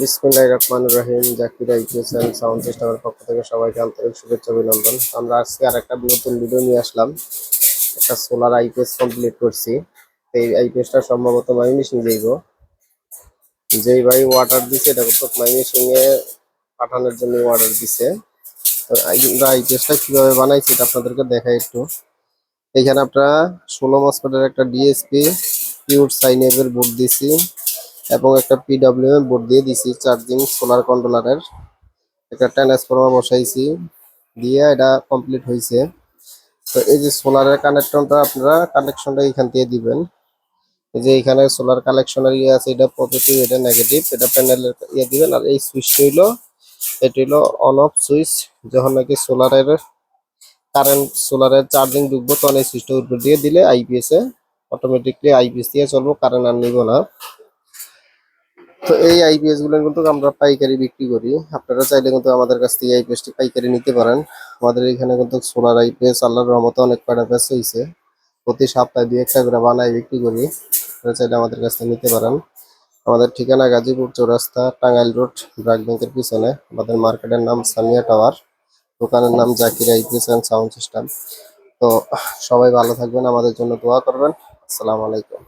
বিসমিল্লাহির রহমানির রহিম। Zakir IPS and sound সিস্টেমের পক্ষ থেকে সবাইকে আন্তরিক শুভেচ্ছা অভিনন্দন। আমরা আজকে আরেকটা নতুন ভিডিও নিয়ে আসলাম। একটা সোলার আইপিএস কমপ্লিট করছি। এই আইপিএসটা সম্ভবত ময়মনসিং যাইব। যেই ভাই অর্ডার দিছে এটা তো ময়মনসিং এ পাঠানোর জন্য অর্ডার দিছে। তো আমরা আইপিএসটা কিভাবে বানাইছি এটা আপনাদেরকে দেখাই একটু। এখানে আপনারা 16 মসফেটের একটা ডিএসপি পিওর সাইনেবের বোর্ড দিছি এবং একটা পিডব্লিউএম বোর্ড দিয়ে দিছি চার্জিং সোলার কন্ট্রোলারের। একটা ট্রান্সফরমার বসাইছি, দিয়ে এটা কমপ্লিট হয়েছে। তো এই যে সোলারের কানেকশনটা আপনারা কানেকশনটা এখান থেকে দিবেন। এই যে এখানে সোলার কালেকশনের ইয়ে আছে, এটা পজিটিভ এটা নেগেটিভ, এটা প্যানেলের ইয়ে দিবেন। আর এই সুইচটা হইলো, এটা হইলো অন অফ সুইচ। যখন নাকি সোলারের চার্জিং ঢুকবো তখন এই সুইচটা উপর দিয়ে দিলে আইপিএস এ অটোমেটিকলি আইপিএস দিয়ে চলবো, কারেন্ট আর নিব না। তো এই আইপিএস গুলো কিন্তু আমরা পাইকারি বিক্রি করি। আপনারা চাইলে কিন্তু আমাদের কাছ থেকে আইপিএস টি পাইকারি নিতে পারেন। আমাদের এখানে কিন্তু সোলার আইপিএস আল্লাহর রহমতে অনেক কয়টা ব্যাচ হয়েছে। প্রতি সপ্তাহে 2-1টা করে বানাই বিক্রি করি। আপনারা চাইলে আমাদের কাছ থেকে নিতে পারেন। আমাদের ঠিকানা গাজীপুর চৌরাস্তা, টাঙ্গাইল রোড, ব্র্যাক ব্যাংকের পিছনে। আমাদের মার্কেটের নাম সামিয়া টাওয়ার, দোকানের নাম Zakir IPS and sound system. তো সবাই ভালো থাকবেন, আমাদের জন্য দোয়া করবেন। আসসালামু আলাইকুম।